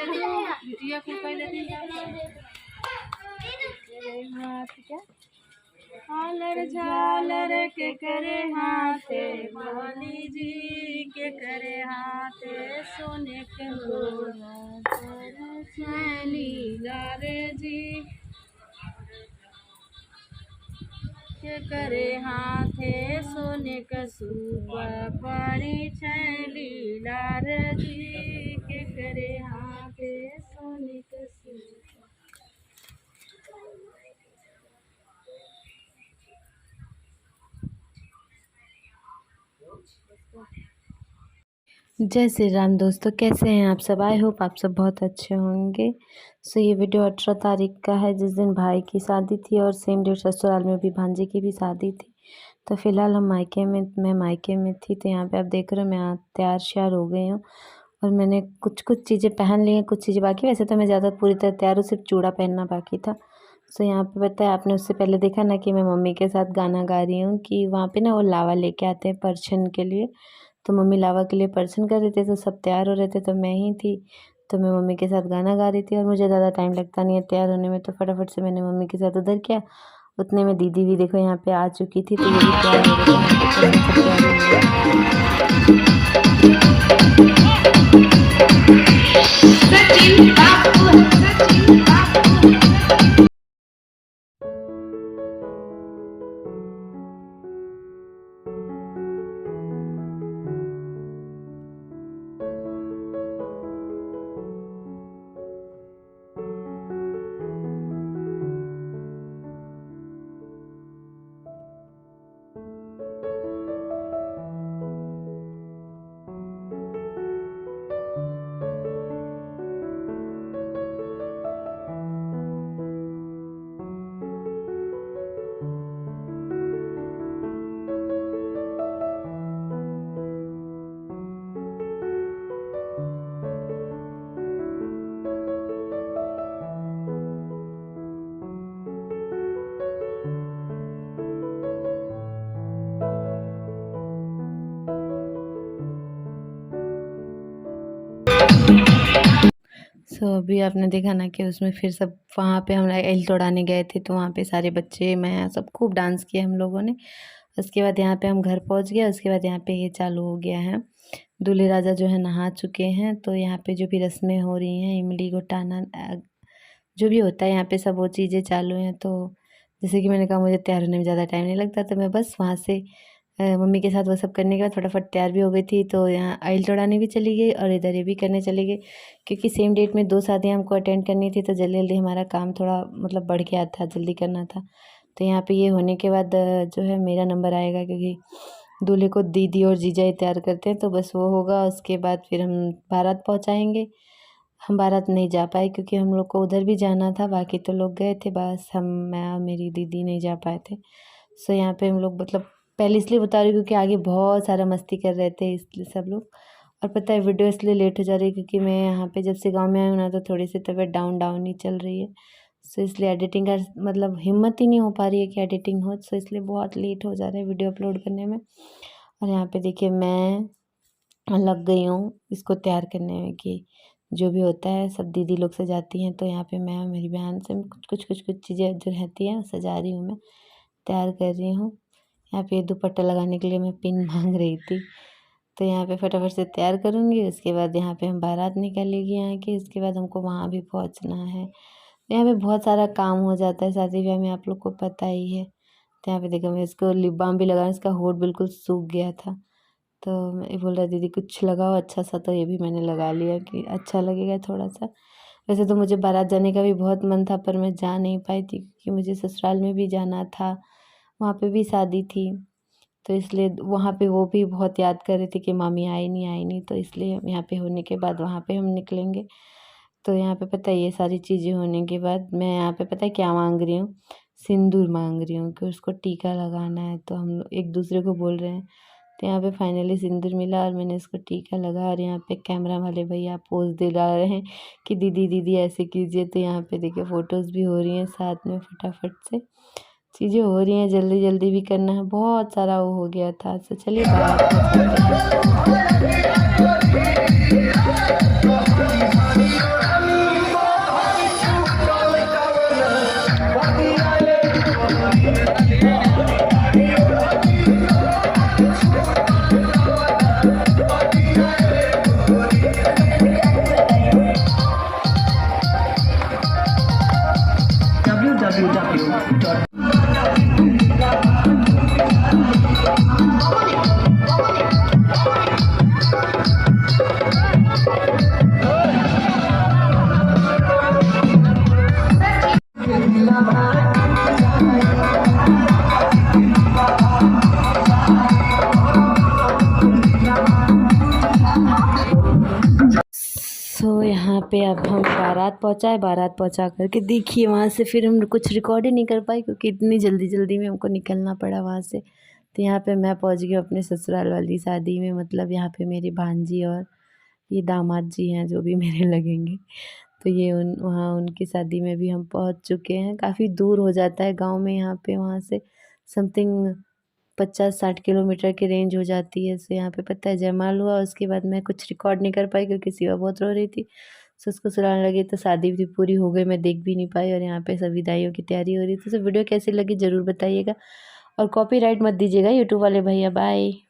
बिटिया को कह देती हाथ क्या झालर झालर के करे हाथे भोली जी के करे हाथे सोने के लीला रे जी के करे हाथे सोने का सूबा पानी लीला रे जी के करे हाथे सोने का सूबा। जय श्री राम दोस्तों, कैसे हैं आप सब। आई होप आप सब बहुत अच्छे होंगे। सो ये वीडियो 18 तारीख का है, जिस दिन भाई की शादी थी और सेम डेट ससुराल में भी भांजे की भी शादी थी। तो फिलहाल हम मैं मायके में थी। तो यहाँ पे आप देख रहे हो मैं तैयार श्यार हो गई हूँ और मैंने कुछ चीज़ें पहन ली हैं, कुछ चीज़ें बाकी। वैसे तो मैं ज़्यादा पूरी तरह तैयार हूँ, सिर्फ चूड़ा पहनना बाकी था। सो यहाँ पे बताया आपने, उससे पहले देखा ना कि मैं मम्मी के साथ गाना गा रही हूँ कि वहाँ पे ना वो लावा लेके आते हैं परछन के लिए। तो मम्मी लावा के लिए परछन कर रहे थे, तो सब तैयार हो रहे थे, तो मैं ही थी। तो मैं मम्मी के साथ गाना गा रही थी और मुझे ज़्यादा टाइम लगता नहीं है तैयार होने में, तो फटाफट से मैंने मम्मी के साथ उधर किया। उतने में दीदी भी देखो यहाँ पे आ चुकी थी, तो ये भी तैयार हो रहे थे। अभी आपने देखा ना कि उसमें फिर सब वहाँ पे हम एल तोड़ाने गए थे, तो वहाँ पे सारे बच्चे मैं सब खूब डांस किया हम लोगों ने। उसके बाद यहाँ पे हम घर पहुँच गए। उसके बाद यहाँ पे ये चालू हो गया है, दूल्हे राजा जो है नहा चुके हैं। तो यहाँ पे जो भी रस्में हो रही हैं, इमली घोटाना जो भी होता है यहाँ पे, सब वो चीज़ें चालू हैं। तो जैसे कि मैंने कहा मुझे तैयार होने में ज़्यादा टाइम नहीं लगता, तो मैं बस वहाँ से मम्मी के साथ वो सब करने के बाद फटाफट तैयार भी हो गई थी। तो यहाँ आइल तोड़ाने भी चली गई और इधर ये भी करने चली गई, क्योंकि सेम डेट में 2 शादियाँ हमको अटेंड करनी थी। तो जल्दी जल्दी हमारा काम थोड़ा मतलब बढ़ गया था, जल्दी करना था। तो यहाँ पे ये होने के बाद जो है मेरा नंबर आएगा, क्योंकि दूल्हे को दीदी और जीजा ही तैयार करते हैं। तो बस वो होगा, उसके बाद फिर हम बारात पहुँचाएँगे। हम बारात नहीं जा पाए क्योंकि हम लोग को उधर भी जाना था, बाकी तो लोग गए थे, बस मैं और मेरी दीदी नहीं जा पाए थे। सो यहाँ पे हम लोग मतलब पहले इसलिए बता रही हूँ क्योंकि आगे बहुत सारा मस्ती कर रहे थे इसलिए सब लोग। और पता है वीडियो इसलिए लेट हो जा रही है क्योंकि मैं यहाँ पे जब से गांव में आई हूँ ना, तो थोड़ी सी तबीयत डाउन ही चल रही है। सो इसलिए एडिटिंग का मतलब हिम्मत ही नहीं हो पा रही है कि एडिटिंग हो। सो इसलिए बहुत लेट हो जा रहा है वीडियो अपलोड करने में। और यहाँ पे देखिए मैं लग गई हूँ इसको तैयार करने में, कि जो भी होता है सब दीदी लोग सजाती हैं। तो यहाँ पे मैं और मेरी बहन से कुछ चीज़ें जो रहती हैं सजा रही हूँ, मैं तैयार कर रही हूँ। यहाँ पे दुपट्टा लगाने के लिए मैं पिन मांग रही थी, तो यहाँ पे फटाफट से तैयार करूँगी। उसके बाद यहाँ पे हम बारात निकालेगी यहाँ की, उसके बाद हमको वहाँ भी पहुँचना है। तो यहाँ पे बहुत सारा काम हो जाता है शादी ब्याह में, आप लोग को पता ही है। तो यहाँ पे देखो मैं इसको लिप बाम भी लगाया, इसका होठ बिल्कुल सूख गया था। तो मैं बोल रहा दीदी कुछ लगाओ अच्छा सा, तो ये भी मैंने लगा लिया कि अच्छा लगेगा थोड़ा सा। वैसे तो मुझे बारात जाने का भी बहुत मन था, पर मैं जा नहीं पाई थी क्योंकि मुझे ससुराल में भी जाना था, वहाँ पे भी शादी थी। तो इसलिए वहाँ पे वो भी बहुत याद कर रही थी कि मामी आई नहीं। तो इसलिए यहाँ पे होने के बाद वहाँ पे हम निकलेंगे। तो यहाँ पे पता है ये सारी चीज़ें होने के बाद मैं यहाँ पे पता है क्या मांग रही हूँ, सिंदूर मांग रही हूँ कि उसको टीका लगाना है। तो हम लोग एक दूसरे को बोल रहे हैं। तो यहाँ पे फाइनली सिंदूर मिला और मैंने इसको टीका लगा। और यहाँ पे कैमरा वाले भैया पोज दिला रहे हैं कि दीदी ऐसे कीजिए। तो यहाँ पे देखिए फ़ोटोज़ भी हो रही हैं साथ में, फटाफट से चीज़ें हो रही हैं, जल्दी भी करना है, बहुत सारा वो हो गया था। तो चलिए बाहर पे अब हम बारात पहुँचाए, बारात पहुँचा करके देखिए वहाँ से फिर हम कुछ रिकॉर्ड ही नहीं कर पाए क्योंकि इतनी जल्दी जल्दी में हमको निकलना पड़ा वहाँ से। तो यहाँ पे मैं पहुँच गई अपने ससुराल वाली शादी में, मतलब यहाँ पे मेरी भांजी और ये दामाद जी हैं जो भी मेरे लगेंगे। तो ये वहाँ उनकी शादी में भी हम पहुँच चुके हैं। काफ़ी दूर हो जाता है गाँव में यहाँ पे, वहाँ से समथिंग 50-60 किलोमीटर की रेंज हो जाती है। सो यहाँ पे पता है जयमाल हुआ, उसके बाद मैं कुछ रिकॉर्ड नहीं कर पाई क्योंकि शिवा बहुत रो रही थी। सो उसको सुलाने लगी तो शादी भी पूरी हो गई, मैं देख भी नहीं पाई और यहाँ पे सब विदाइयों की तैयारी हो रही थी। तो वीडियो कैसी लगी ज़रूर बताइएगा और कॉपीराइट मत दीजिएगा यूट्यूब वाले भैया। बाय।